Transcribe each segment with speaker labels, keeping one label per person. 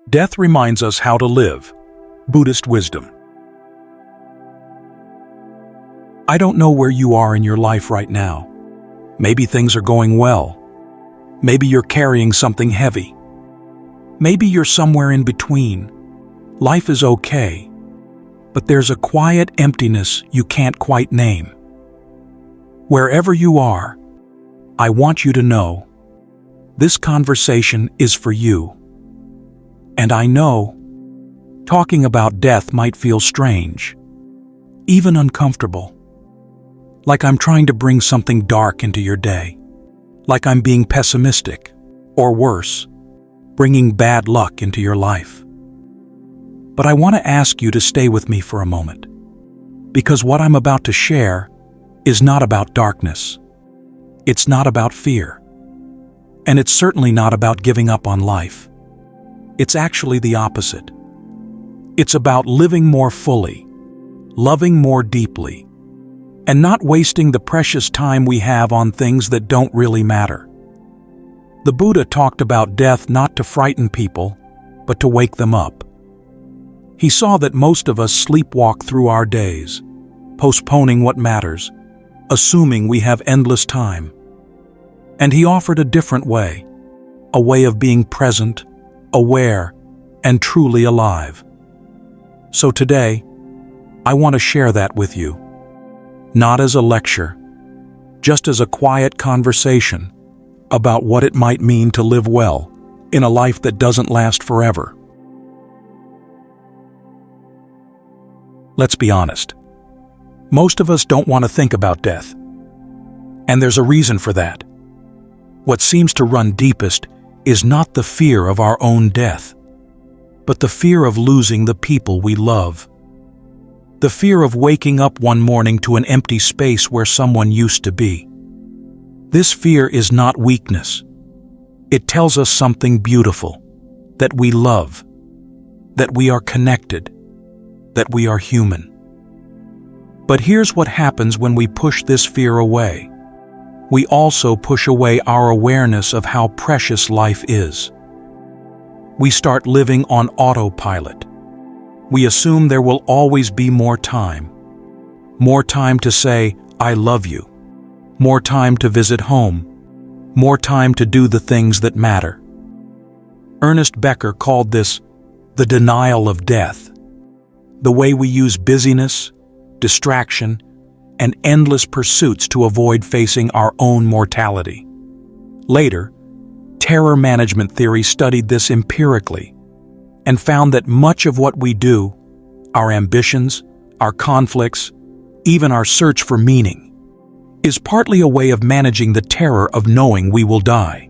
Speaker 1: Death reminds us how to live. Buddhist wisdom. I don't know where you are in your life right now. Maybe things are going well. Maybe you're carrying something heavy. Maybe you're somewhere in between. Life is okay, but there's a quiet emptiness you can't quite name. Wherever you are, I want you to know this conversation is for you. And I know, talking about death might feel strange, even uncomfortable. Like I'm trying to bring something dark into your day. Like I'm being pessimistic, or worse, bringing bad luck into your life. But I want to ask you to stay with me for a moment, because what I'm about to share is not about darkness. It's not about fear. And it's certainly not about giving up on life. It's actually the opposite. It's about living more fully, loving more deeply, and not wasting the precious time we have on things that don't really matter. The Buddha talked about death not to frighten people, but to wake them up. He saw that most of us sleepwalk through our days, postponing what matters, assuming we have endless time. And he offered a different way, a way of being present, aware, and truly alive. So today, I want to share that with you. Not as a lecture, just as a quiet conversation about what it might mean to live well in a life that doesn't last forever. Let's be honest. Most of us don't want to think about death. And there's a reason for that. What seems to run deepest is not the fear of our own death, but the fear of losing the people we love. The fear of waking up one morning to an empty space where someone used to be. This fear is not weakness. It tells us something beautiful, that we love, that we are connected, that we are human. But here's what happens when we push this fear away. We also push away our awareness of how precious life is. We start living on autopilot. We assume there will always be more time. More time to say, I love you. More time to visit home. More time to do the things that matter. Ernest Becker called this the denial of death. The way we use busyness, distraction, and endless pursuits to avoid facing our own mortality. Later, terror management theory studied this empirically and found that much of what we do, our ambitions, our conflicts, even our search for meaning, is partly a way of managing the terror of knowing we will die.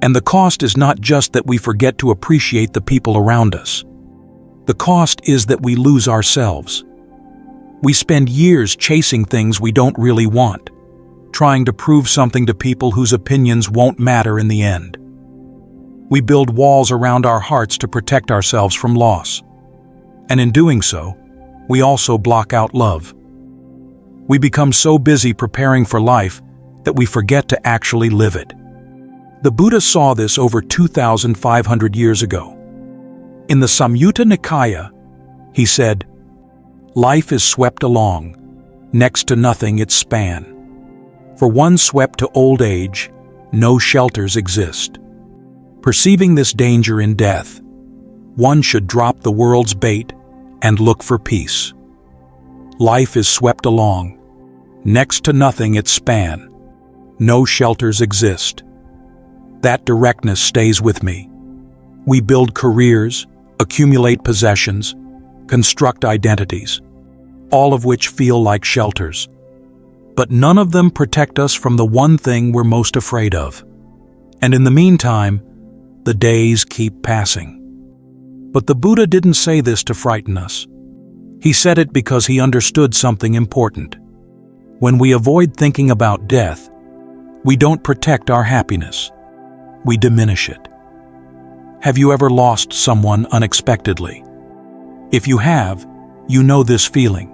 Speaker 1: And the cost is not just that we forget to appreciate the people around us. The cost is that we lose ourselves. We spend years chasing things we don't really want, trying to prove something to people whose opinions won't matter in the end. We build walls around our hearts to protect ourselves from loss. And in doing so, we also block out love. We become so busy preparing for life that we forget to actually live it. The Buddha saw this over 2,500 years ago. In the Samyutta Nikaya, he said, "Life is swept along, next to nothing its span. For one swept to old age, no shelters exist. Perceiving this danger in death, one should drop the world's bait and look for peace. Life is swept along, next to nothing its span, no shelters exist." That directness stays with me. We build careers, accumulate possessions, construct identities, all of which feel like shelters. But none of them protect us from the one thing we're most afraid of. And in the meantime, the days keep passing. But the Buddha didn't say this to frighten us. He said it because he understood something important. When we avoid thinking about death, we don't protect our happiness. We diminish it. Have you ever lost someone unexpectedly? If you have, you know this feeling.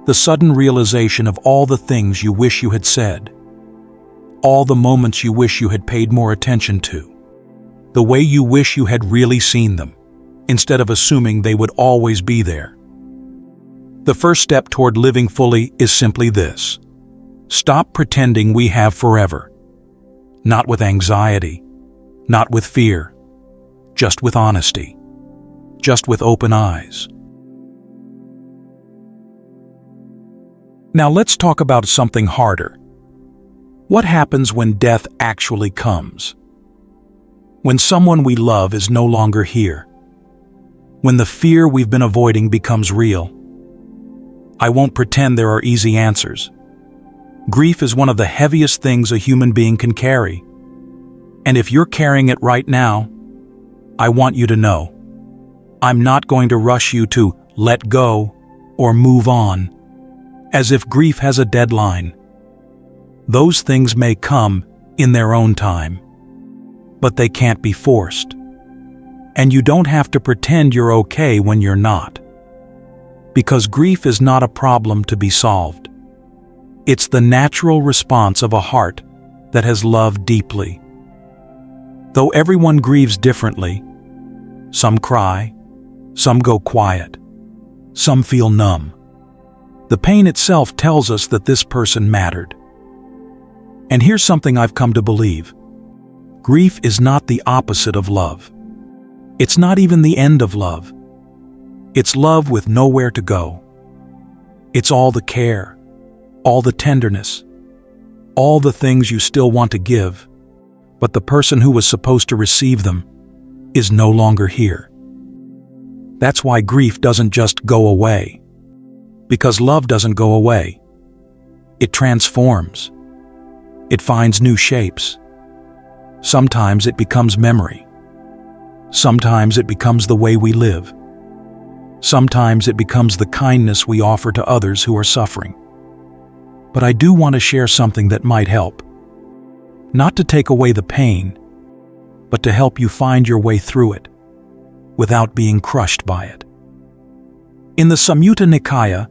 Speaker 1: The sudden realization of all the things you wish you had said. All the moments you wish you had paid more attention to. the way you wish you had really seen them, instead of assuming they would always be there. The first step toward living fully is simply this: stop pretending we have forever. Not with anxiety, not with fear, just with honesty, just with open eyes. Now let's talk about something harder. What happens when death actually comes? When someone we love is no longer here. When the fear we've been avoiding becomes real. I won't pretend there are easy answers. Grief is one of the heaviest things a human being can carry. And if you're carrying it right now, I want you to know, I'm not going to rush you to let go or move on, as if grief has a deadline. Those things may come in their own time, but they can't be forced. And you don't have to pretend you're okay when you're not. Because grief is not a problem to be solved. It's the natural response of a heart that has loved deeply. Though everyone grieves differently, some cry, some go quiet, some feel numb. The pain itself tells us that this person mattered. And here's something I've come to believe. Grief is not the opposite of love. It's not even the end of love. It's love with nowhere to go. It's all the care, all the tenderness, all the things you still want to give, but the person who was supposed to receive them is no longer here. That's why grief doesn't just go away. Because love doesn't go away. It transforms. It finds new shapes. Sometimes it becomes memory. Sometimes it becomes the way we live. Sometimes it becomes the kindness we offer to others who are suffering. But I do want to share something that might help. Not to take away the pain, but to help you find your way through it, without being crushed by it. In the Samyutta Nikaya,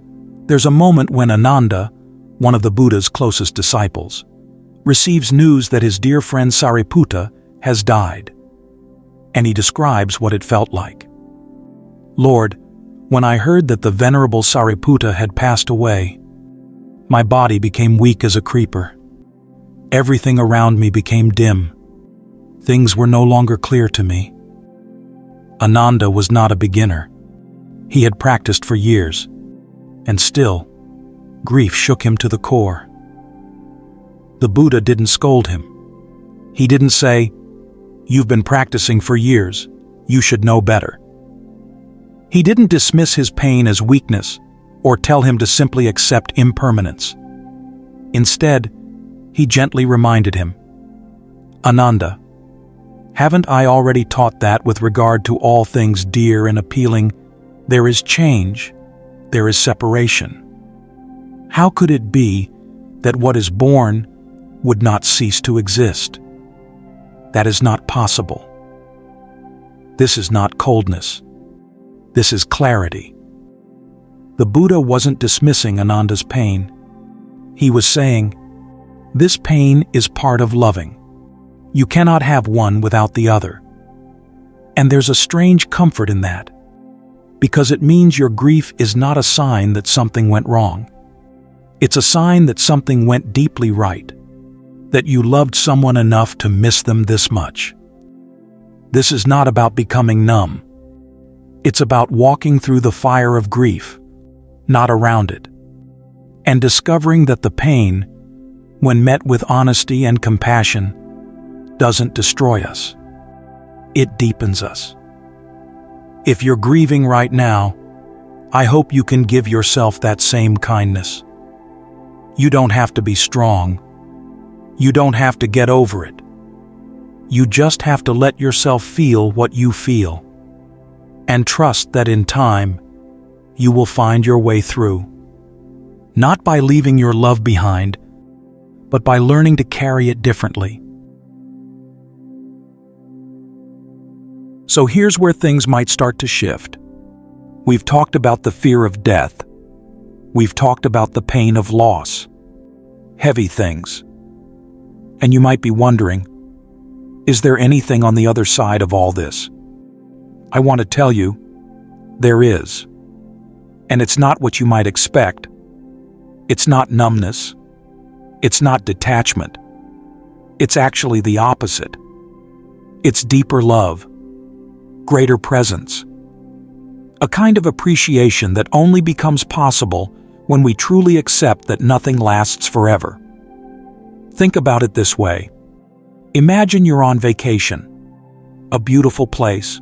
Speaker 1: there's a moment when Ananda, one of the Buddha's closest disciples, receives news that his dear friend Sariputta has died. And he describes what it felt like. Lord, when I heard that the Venerable Sariputta had passed away, my body became weak as a creeper. Everything around me became dim. Things were no longer clear to me. Ananda was not a beginner. He had practiced for years, and still, grief shook him to the core. The Buddha didn't scold him. He didn't say, "You've been practicing for years, you should know better." He didn't dismiss his pain as weakness or tell him to simply accept impermanence. Instead, he gently reminded him, "Ananda, haven't I already taught that with regard to all things dear and appealing, there is change, there is separation? How could it be that what is born would not cease to exist? That is not possible. This is not coldness. This is clarity." The Buddha wasn't dismissing Ananda's pain. He was saying, this pain is part of loving. You cannot have one without the other. And there's a strange comfort in that, because it means your grief is not a sign that something went wrong. It's a sign that something went deeply right, that you loved someone enough to miss them this much. This is not about becoming numb. It's about walking through the fire of grief, not around it, and discovering that the pain, when met with honesty and compassion, doesn't destroy us. It deepens us. If you're grieving right now, I hope you can give yourself that same kindness. You don't have to be strong. You don't have to get over it. You just have to let yourself feel what you feel, and trust that in time, you will find your way through. Not by leaving your love behind, but by learning to carry it differently. So here's where things might start to shift. We've talked about the fear of death. We've talked about the pain of loss. Heavy things. And you might be wondering, Is there anything on the other side of all this? I want to tell you, there is. And it's not what you might expect. It's not numbness. It's not detachment. It's actually the opposite. It's deeper love, greater presence, a kind of appreciation that only becomes possible when we truly accept that nothing lasts forever. Think about it this way. Imagine you're on vacation. A beautiful place,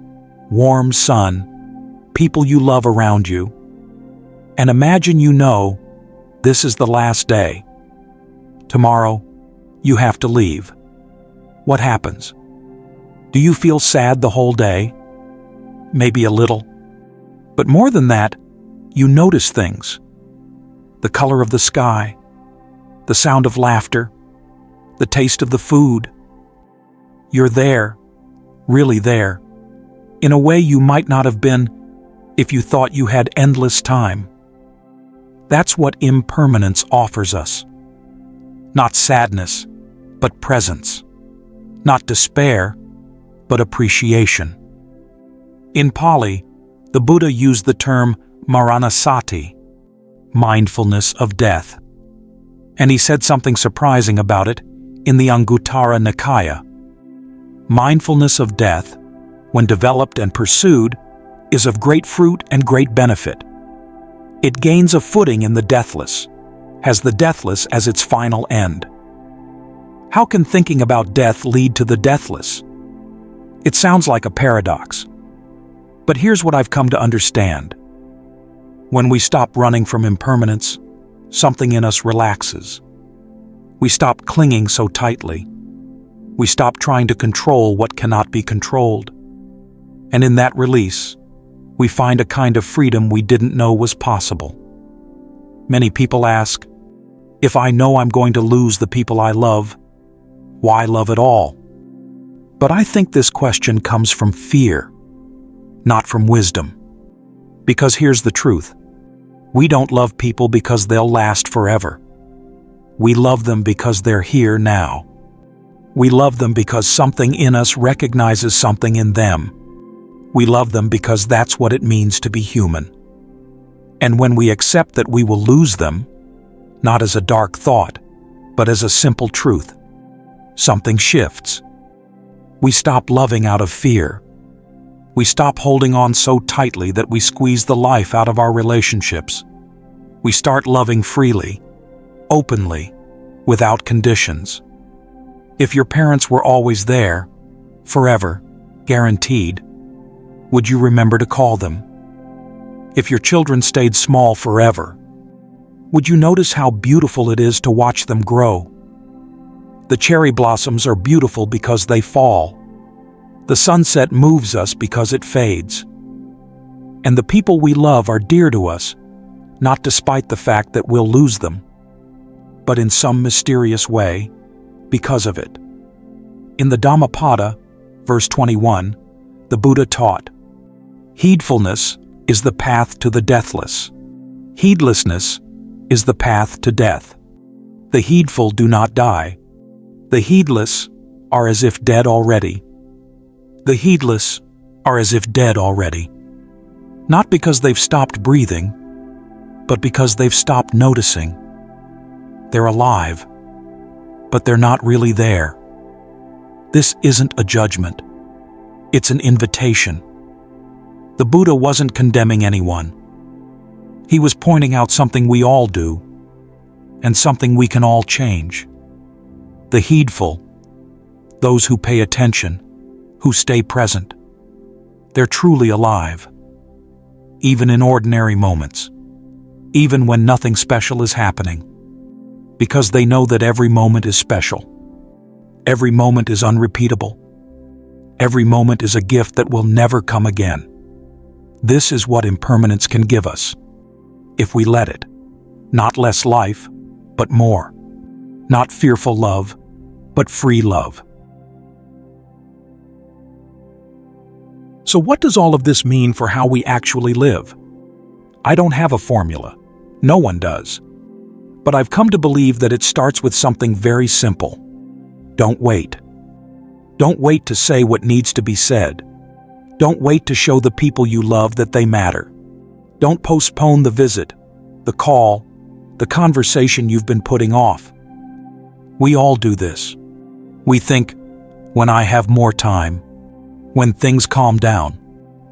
Speaker 1: warm sun, people you love around you. And imagine you know this is the last day. Tomorrow, you have to leave. What happens? Do you feel sad the whole day? Maybe a little. But more than that, you notice things. The color of the sky, the sound of laughter, the taste of the food. You're there, really there, in a way you might not have been if you thought you had endless time. That's what impermanence offers us. Not sadness, but presence. Not despair, but appreciation. In Pali, the Buddha used the term maranasati, mindfulness of death. And he said something surprising about it in the Anguttara Nikaya. Mindfulness of death, when developed and pursued, is of great fruit and great benefit. It gains a footing in the deathless, has the deathless as its final end. How can thinking about death lead to the deathless? It sounds like a paradox. But here's what I've come to understand. When we stop running from impermanence, something in us relaxes. We stop clinging so tightly. We stop trying to control what cannot be controlled. And in that release, we find a kind of freedom we didn't know was possible. Many people ask, if I know I'm going to lose the people I love, why love at all? But I think this question comes from fear, not from wisdom. Because here's the truth. We don't love people because they'll last forever. We love them because they're here now. We love them because something in us recognizes something in them. We love them because that's what it means to be human. And when we accept that we will lose them, not as a dark thought, but as a simple truth, something shifts. We stop loving out of fear. We stop holding on so tightly that we squeeze the life out of our relationships. We start loving freely, openly, without conditions. If your parents were always there, forever, guaranteed, would you remember to call them? If your children stayed small forever, would you notice how beautiful it is to watch them grow? The cherry blossoms are beautiful because they fall. The sunset moves us because it fades. And the people we love are dear to us, not despite the fact that we'll lose them, but in some mysterious way, because of it. In the Dhammapada, verse 21, the Buddha taught, heedfulness is the path to the deathless. Heedlessness is the path to death. The heedful do not die. The heedless are as if dead already. The heedless are as if dead already. Not because they've stopped breathing, but because they've stopped noticing. They're alive, but they're not really there. This isn't a judgment. It's an invitation. The Buddha wasn't condemning anyone. He was pointing out something we all do, and something we can all change. The heedful, those who pay attention, who stay present, they're truly alive, even in ordinary moments, even when nothing special is happening, because they know that every moment is special. Every moment is unrepeatable. Every moment is a gift that will never come again. This is what impermanence can give us, if we let it. Not less life, but more. Not fearful love, but free love. So what does all of this mean for how we actually live? I don't have a formula. No one does. But I've come to believe that it starts with something very simple. Don't wait. Don't wait to say what needs to be said. Don't wait to show the people you love that they matter. Don't postpone the visit, the call, the conversation you've been putting off. We all do this. We think, when I have more time, when things calm down,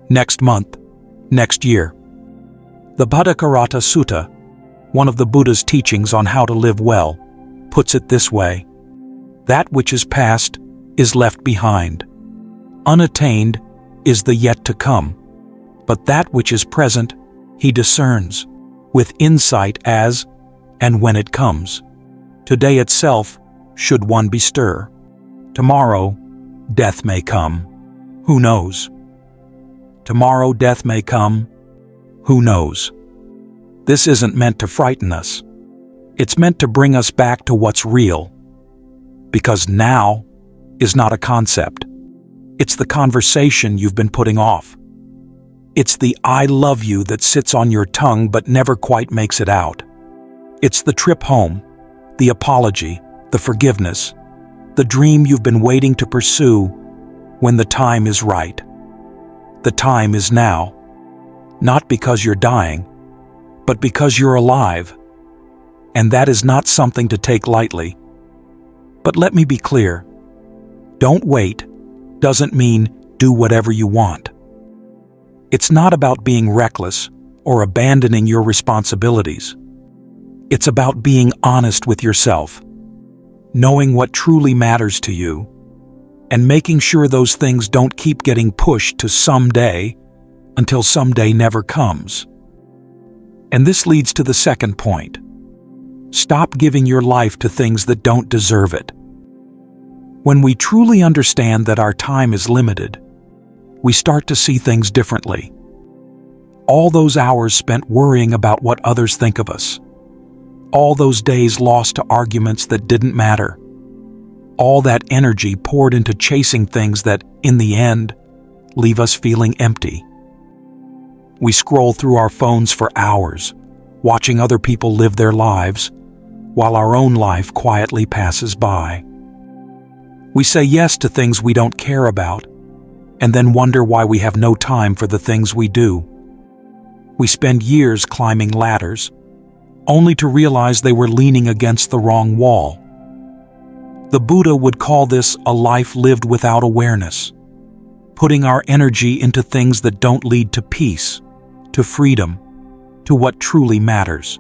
Speaker 1: next month, next year. The Bhattacharata Sutta, one of the Buddha's teachings on how to live well, puts it this way: that which is past is left behind. Unattained is the yet to come, but that which is present he discerns, with insight as and when it comes. Today itself should one bestir. Tomorrow death may come. Who knows? Tomorrow death may come. Who knows? This isn't meant to frighten us. It's meant to bring us back to what's real. Because now is not a concept. It's the conversation you've been putting off. It's the "I love you" that sits on your tongue but never quite makes it out. It's the trip home, the apology, the forgiveness, the dream you've been waiting to pursue when the time is right. The time is now. Not because you're dying, but because you're alive. And that is not something to take lightly. But let me be clear. Don't wait doesn't mean do whatever you want. It's not about being reckless or abandoning your responsibilities. It's about being honest with yourself, knowing what truly matters to you, and making sure those things don't keep getting pushed to someday until someday never comes. And this leads to the second point. Stop giving your life to things that don't deserve it. When we truly understand that our time is limited, we start to see things differently. All those hours spent worrying about what others think of us, all those days lost to arguments that didn't matter, all that energy poured into chasing things that, in the end, leave us feeling empty. We scroll through our phones for hours, watching other people live their lives, while our own life quietly passes by. We say yes to things we don't care about, and then wonder why we have no time for the things we do. We spend years climbing ladders, only to realize they were leaning against the wrong wall. The Buddha would call this a life lived without awareness, putting our energy into things that don't lead to peace, to freedom, to what truly matters.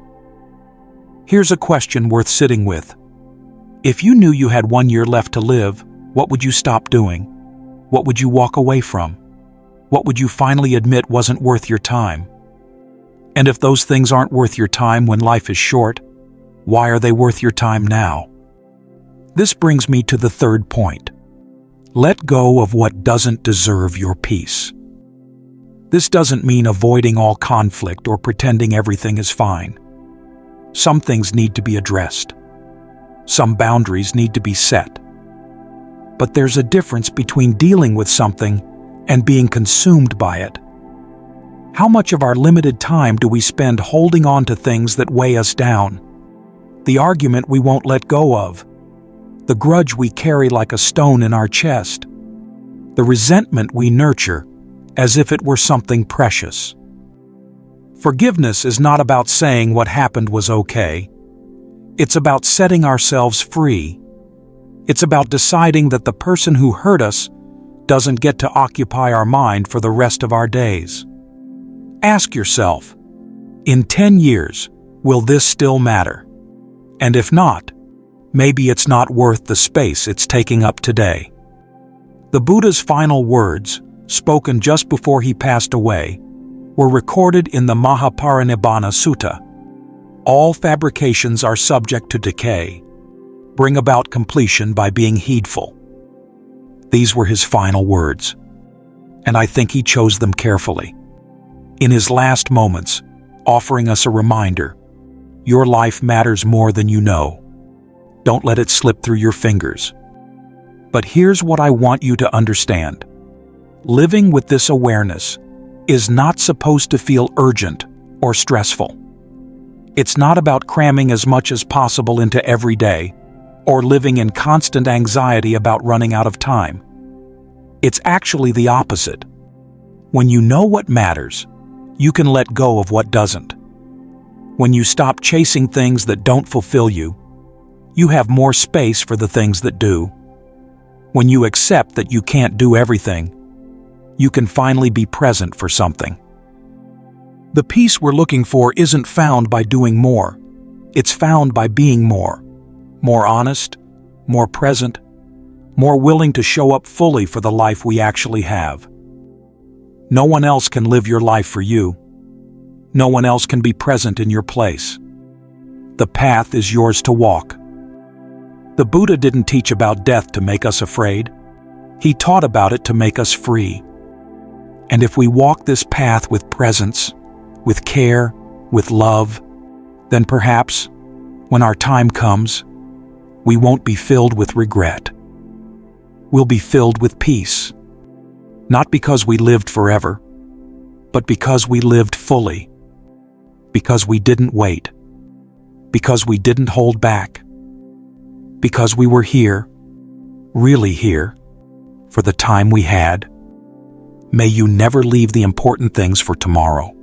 Speaker 1: Here's a question worth sitting with. If you knew you had 1 year left to live, what would you stop doing? What would you walk away from? What would you finally admit wasn't worth your time? And if those things aren't worth your time when life is short, why are they worth your time now? This brings me to the third point. Let go of what doesn't deserve your peace. This doesn't mean avoiding all conflict or pretending everything is fine. Some things need to be addressed. Some boundaries need to be set. But there's a difference between dealing with something and being consumed by it. How much of our limited time do we spend holding on to things that weigh us down? The argument we won't let go of, the grudge we carry like a stone in our chest, the resentment we nurture as if it were something precious. Forgiveness is not about saying what happened was okay. It's about setting ourselves free. It's about deciding that the person who hurt us doesn't get to occupy our mind for the rest of our days. Ask yourself, in 10 years, will this still matter? And if not, maybe it's not worth the space it's taking up today. The Buddha's final words, spoken just before he passed away, were recorded in the Mahaparinibbana Sutta. All fabrications are subject to decay. Bring about completion by being heedful. These were his final words, and I think he chose them carefully. In his last moments, offering us a reminder, your life matters more than you know. Don't let it slip through your fingers. But here's what I want you to understand. Living with this awareness is not supposed to feel urgent or stressful. It's not about cramming as much as possible into every day or living in constant anxiety about running out of time. It's actually the opposite. When you know what matters, you can let go of what doesn't. When you stop chasing things that don't fulfill you, you have more space for the things that do. When you accept that you can't do everything, you can finally be present for something. The peace we're looking for isn't found by doing more. It's found by being more. More honest, more present, more willing to show up fully for the life we actually have. No one else can live your life for you. No one else can be present in your place. The path is yours to walk. The Buddha didn't teach about death to make us afraid. He taught about it to make us free. And if we walk this path with presence, with care, with love, then perhaps, when our time comes, we won't be filled with regret. We'll be filled with peace. Not because we lived forever, but because we lived fully. Because we didn't wait. Because we didn't hold back. Because we were here, really here, for the time we had. May you never leave the important things for tomorrow.